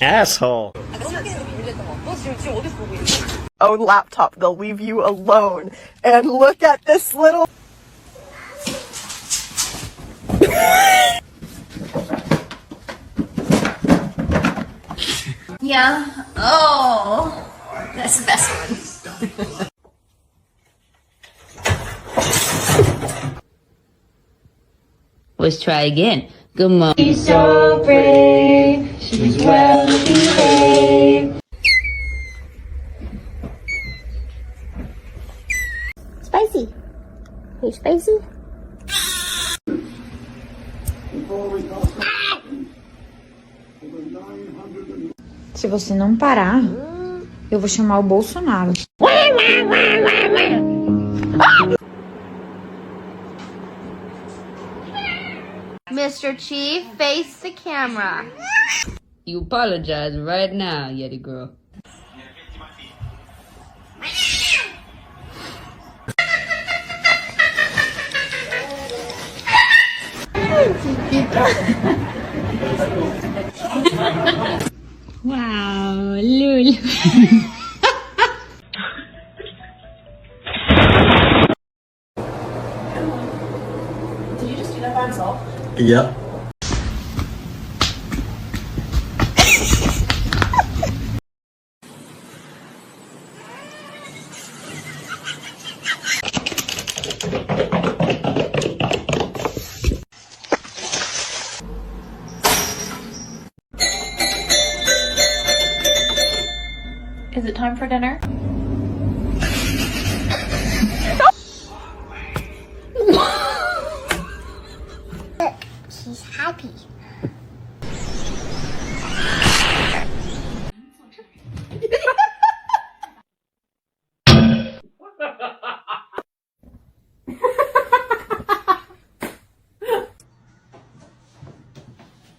Asshole. Own laptop, they'll leave you alone. And look at this little... Yeah. Oh, that's the best one. Let's try again. Good morning. She's so brave. She's well behaved. Spicy. Hey, spicy. Se você não parar, eu vou chamar o Bolsonaro. Mr. Chief, face the camera. You apologize right now, Yeti girl. Wow, Lulu. Did you just do that by himself? Yep. Is it time for dinner? Look, she's happy.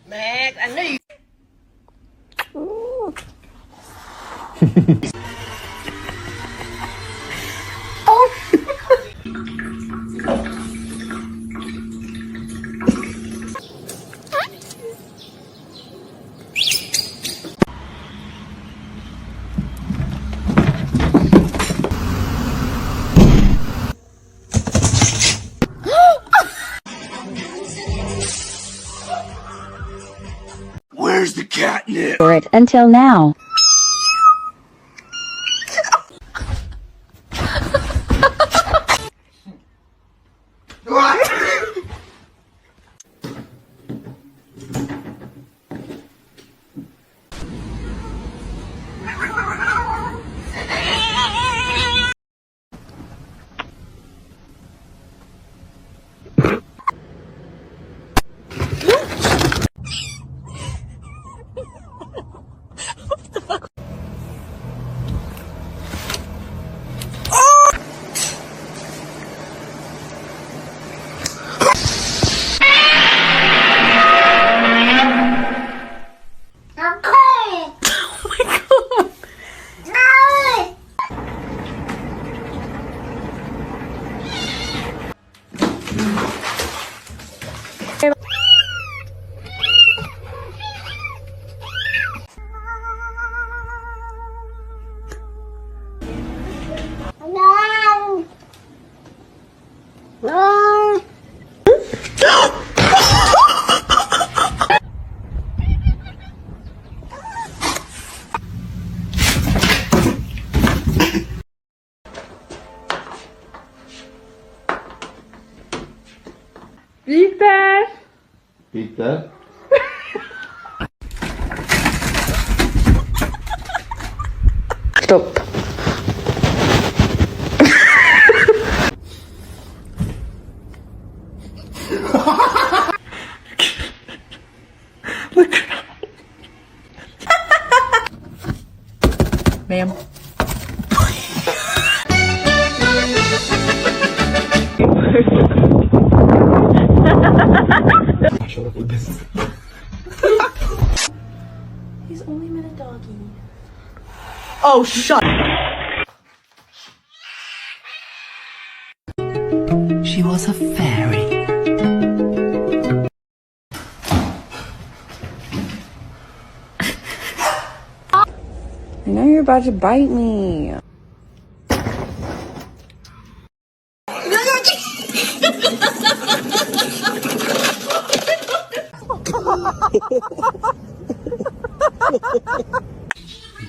Max, I knew you. Where's the catnip? For it until now. Peter! Peter? Stop. Look. Ma'am. He's only been a doggy. Oh, shut. She was a fairy. about to bite me.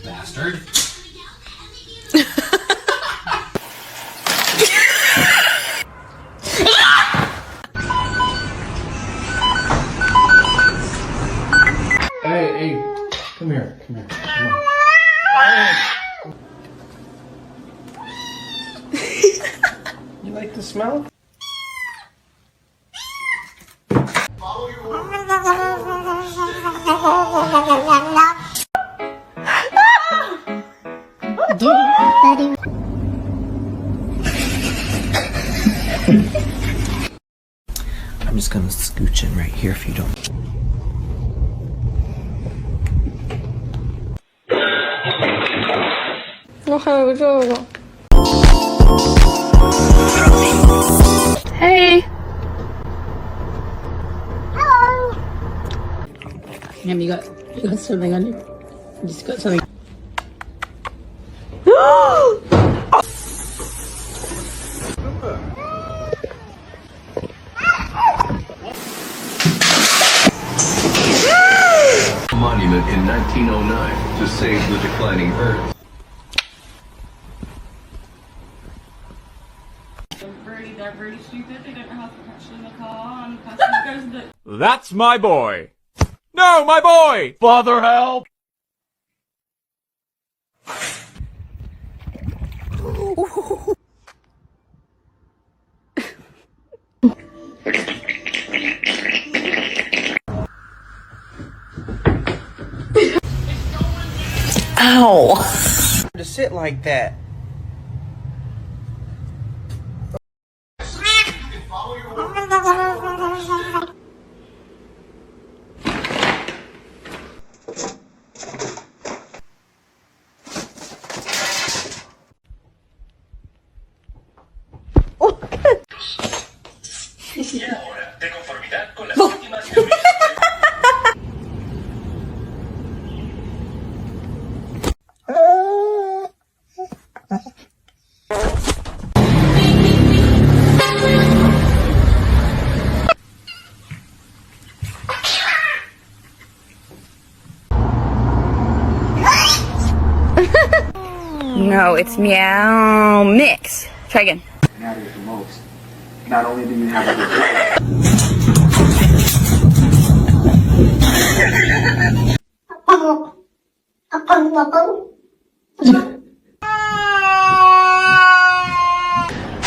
Bastard. Hey, come here, come on. You like the smell? I'm just gonna scooch in right here if you don't. Hey. Ma'am, you got something on you. You just got something. Monument in 1909 to save the declining Earth. They're really stupid. They don't know how to catch in the car, and the person goes the. That's my boy. No, my boy. Father, help. Ow. To sit like that. No, it's meow mix. Try again. Matters the most. Not only do you have a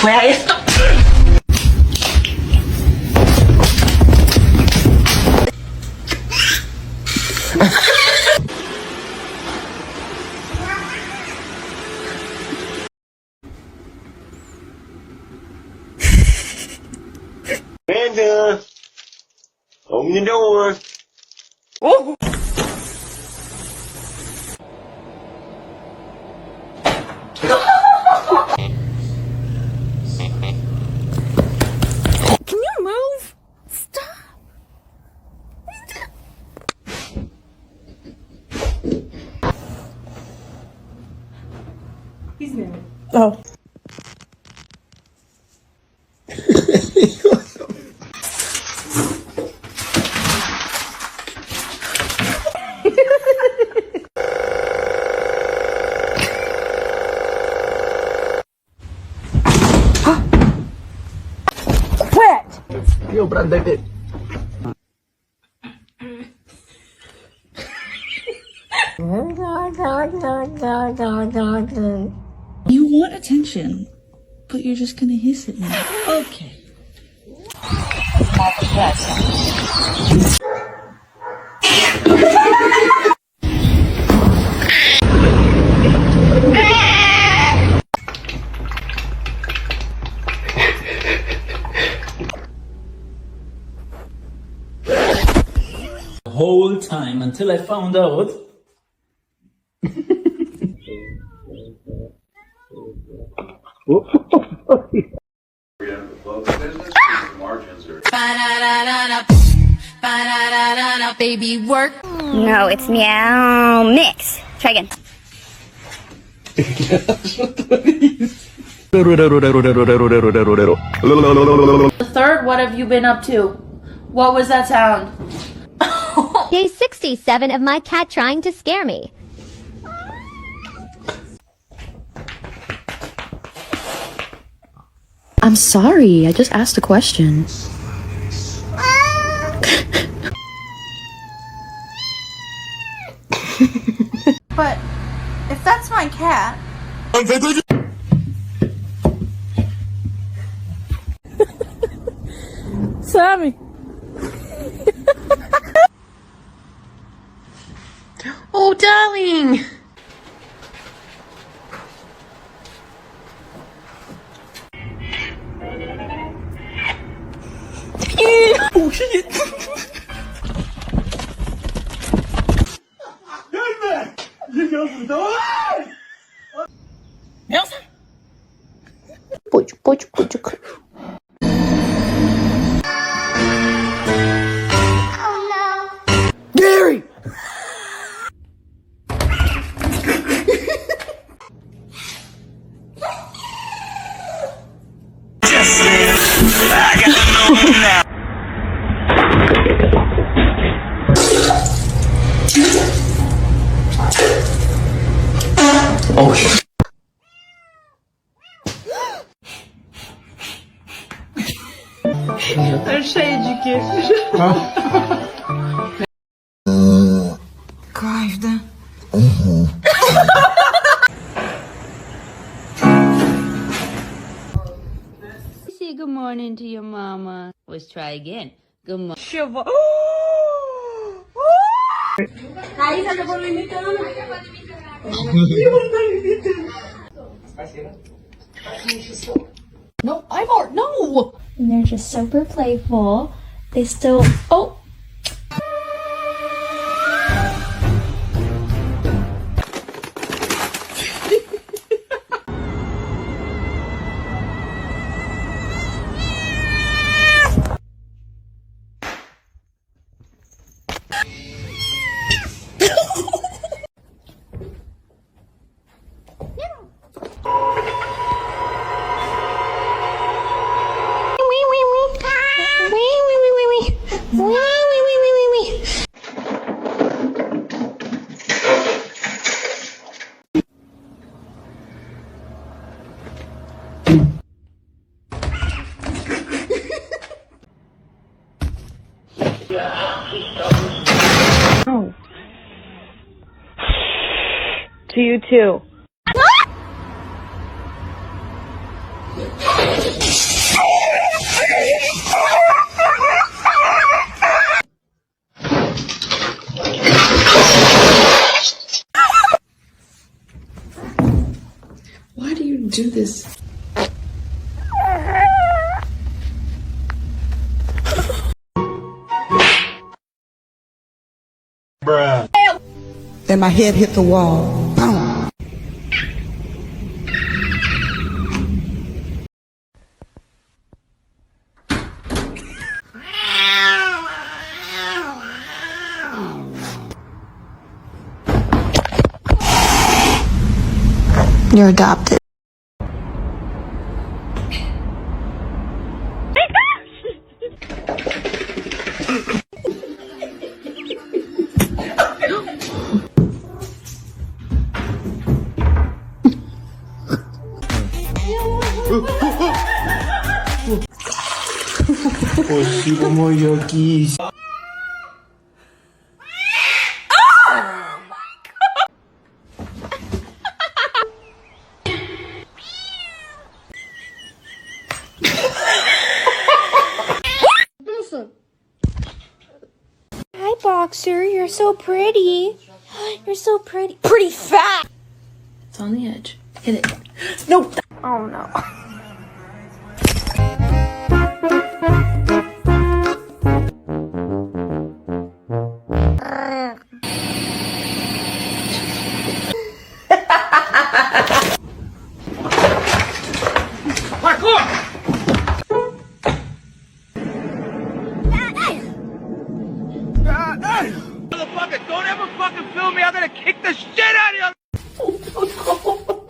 Where is the... Amanda, open the door. Oh. Can you move? Stop. He's married. Oh. Yo, prendete. You want attention, but you're just gonna hiss at me. Okay. The whole time until I found out. Baby work. No, it's meow mix. Try again. Third, what have you been up to? What was that sound? Day 67 of my cat trying to scare me. I'm sorry, I just asked a question. But if that's my cat. Sammy. Oh, darling. Oh shit. Nelson. Gary! Oh shit. Achei de quê? Grávida. Say good morning to your mama. Let's try again. Good morning. No, Ivor, no! And they're just super playful. They still... Oh! Oh. To you too. Why do you do this? Bruh. Then my head hit the wall. Boom. You're adopted. Спасибо, моя кисть. Hi, Boxer. You're so pretty. You're so pretty. Pretty fat! It's on the edge. Hit it. No. Oh no. Motherfucker, don't ever fucking film me. I'm gonna kick the shit out of you.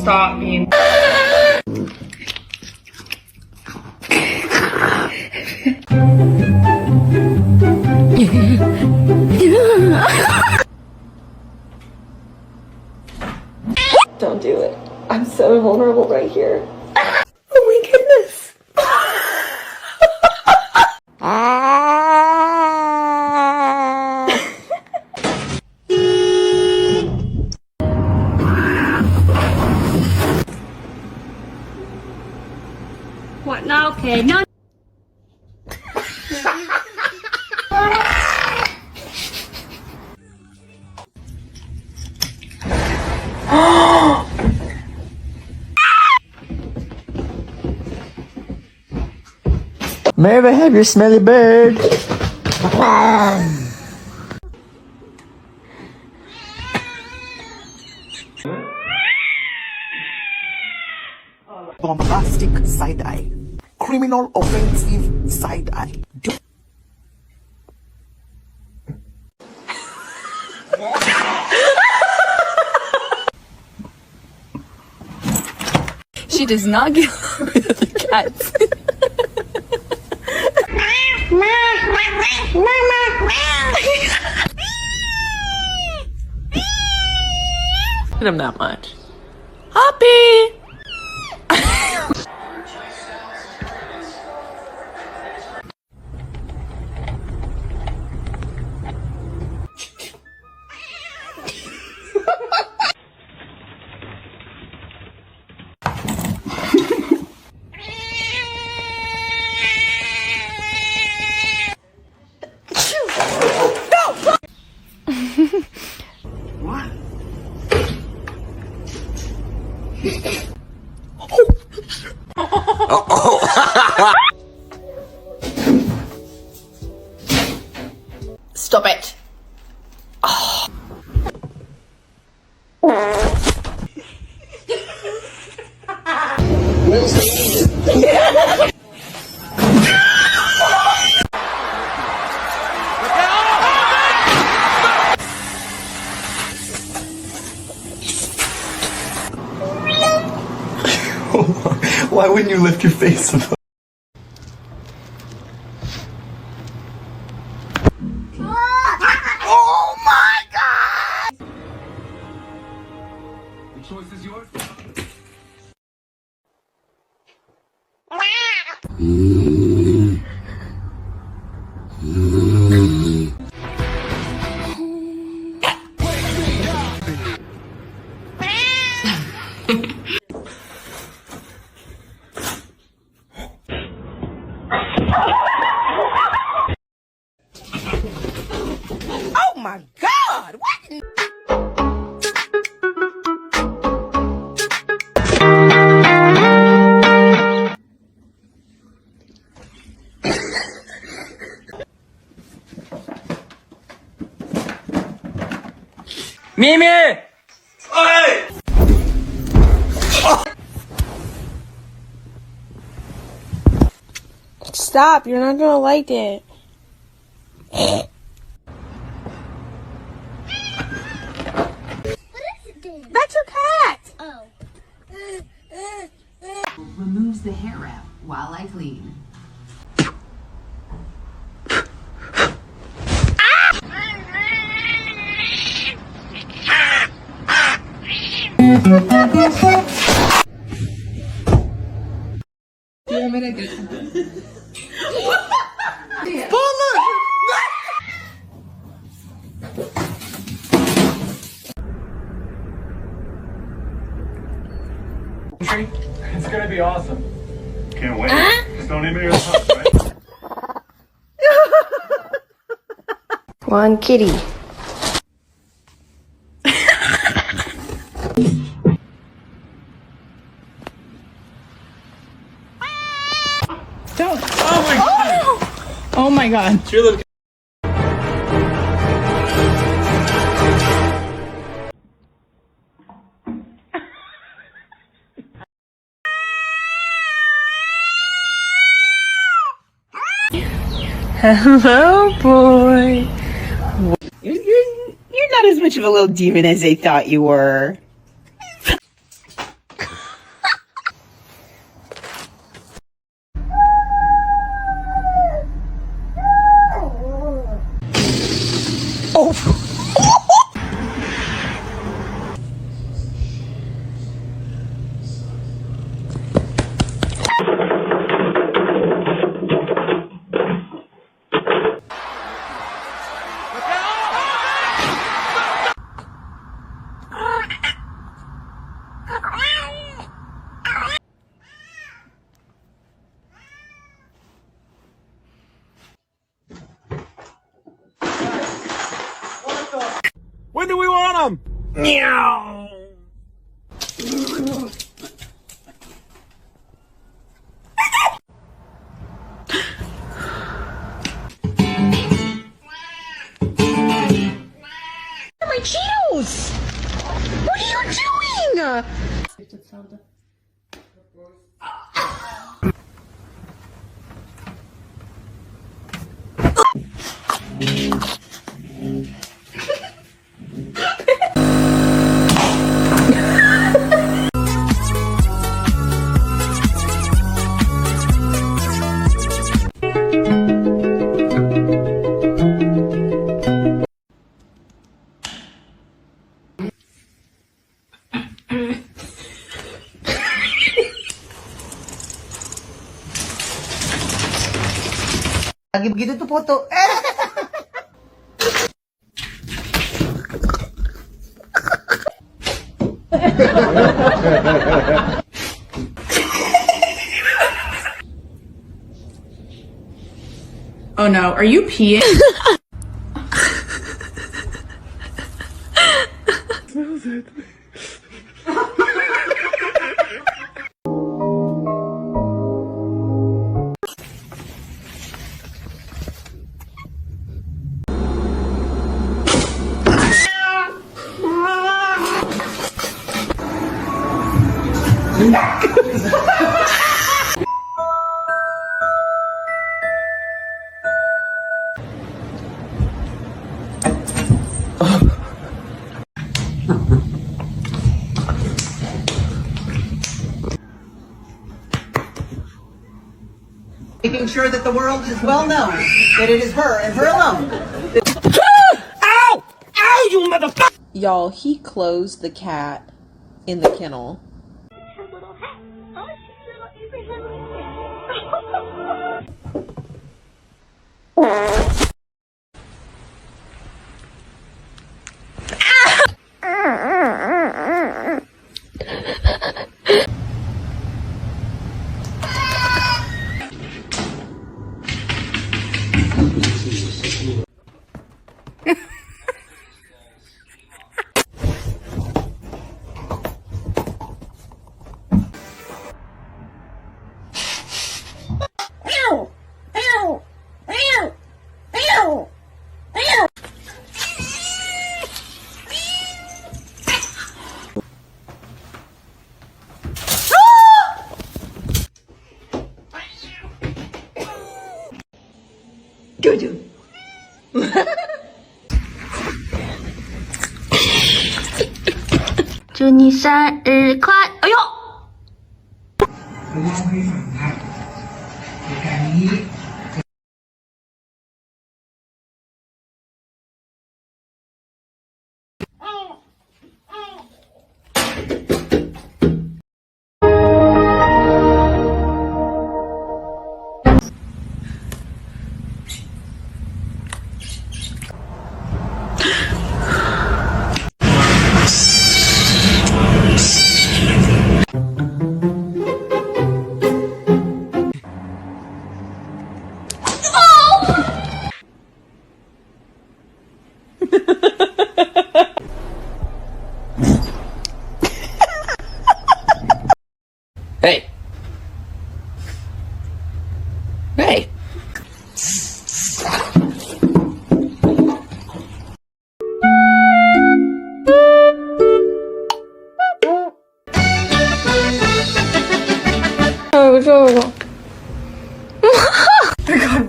Stop being. Don't do it. I'm so vulnerable right here. Oh my goodness. What now? Okay, no. May I have your smelly bird? Bombastic side eye. Criminal offensive side eye. She does not get along with other cats. Him that much. Hoppy! Stop it. Oh. Why wouldn't you lift your face above? Oh my God! The choice is yours. Oh my God! What? Mimi! Hey! Stop, you're not gonna like it. That's your cat! Removes the hair wrap while I clean. It's gonna be awesome. Can't wait. Just don't even hear the talk, right? One kitty. Don't. Oh my god. Oh my god. Cheer little Hello, boy. You're not as much of a little demon as they thought you were. Oh. When do we want them? Meow. My Cheetos! What are you doing? Lagi begitu tuh foto. Oh no, are you peeing? Smells it. Making sure that the world is well known that it is her and her alone. Ow! Ow, you motherfucker! Y'all, he closed the cat in the kennel. Jojo.祝你生日快！哎呦！Hey. Hey. Oh god,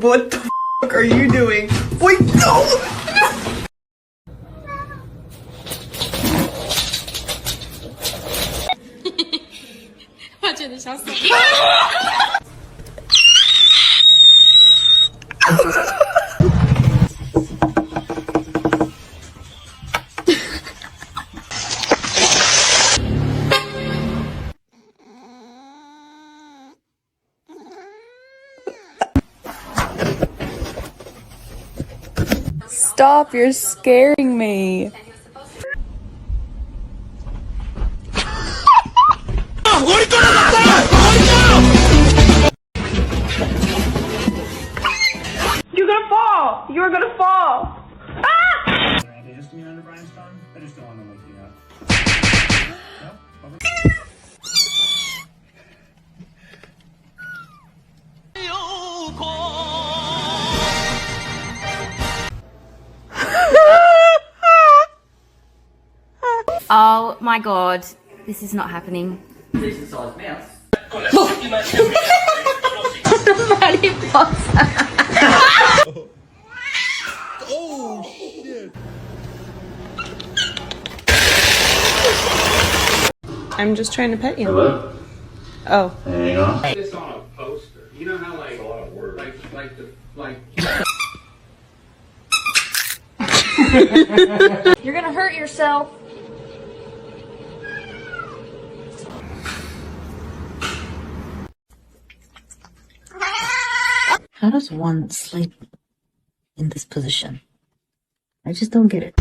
what the f*** are you doing? Wait, no! Stop, you're scaring me. You're gonna fall! You're gonna fall! Ah! Antihistamine under Brian's tongue? I just don't want to wake you up. No? Oh my god, this is not happening. Decent sized mouse. Oh, shit. I'm just trying to pet you. Hello? Oh. Hang on. This on a poster. You know how like a lot of words. Like You're gonna hurt yourself. How does one sleep in this position? I just don't get it.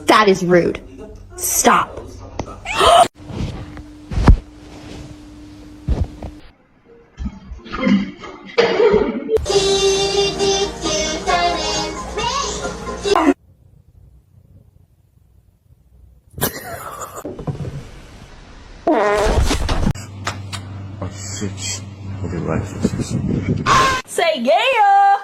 That is rude. Stop. A fix of your life. Say yeah!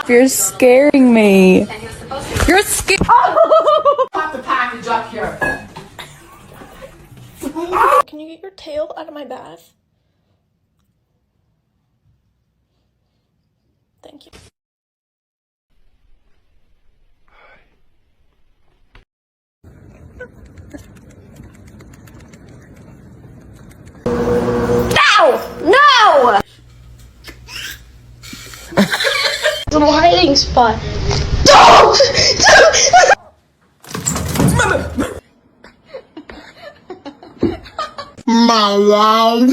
You're scaring me. You're scared. Pop the package up here. Can you get your tail out of my bath? Thank you. No! Little hiding spot. Don't! My love.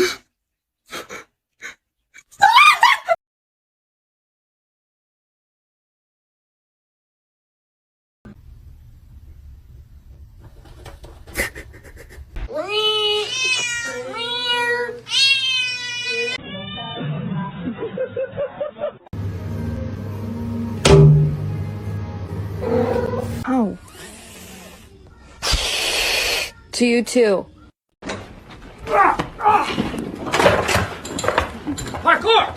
Oh. To you too. parkour!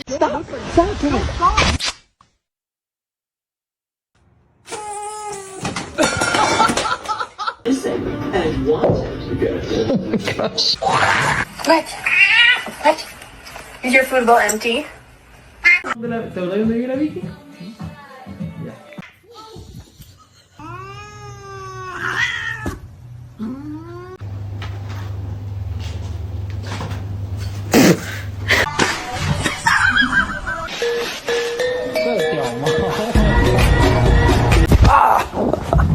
And wanted. Oh my gosh. What? Is your food bowl empty?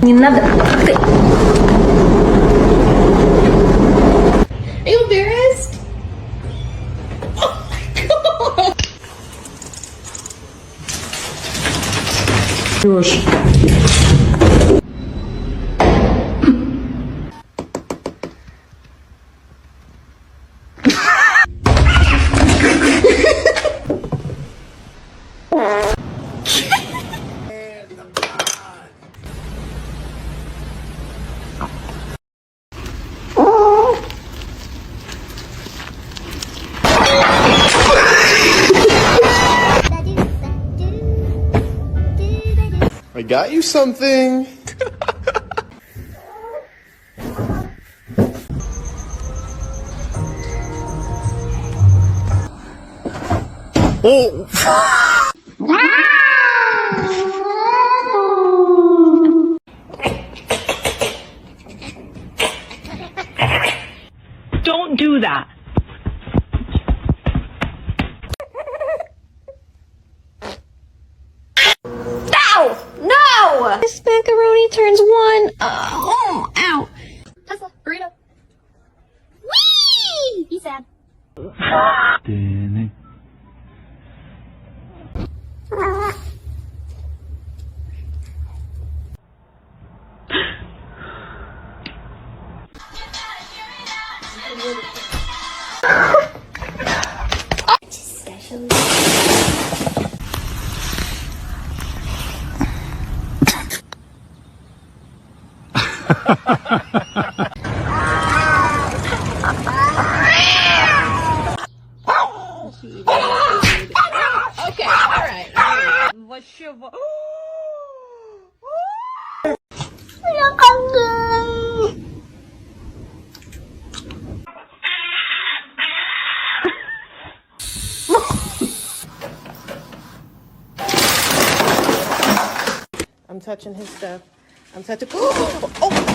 Не надо. Are you embarrassed? I got you something. Oh! Don't do that. No! This macaroni turns one. Ow. Tesla, burrito. Whee! He's sad. Okay, alright. What's your I'm touching his stuff. I'm touching. Oh!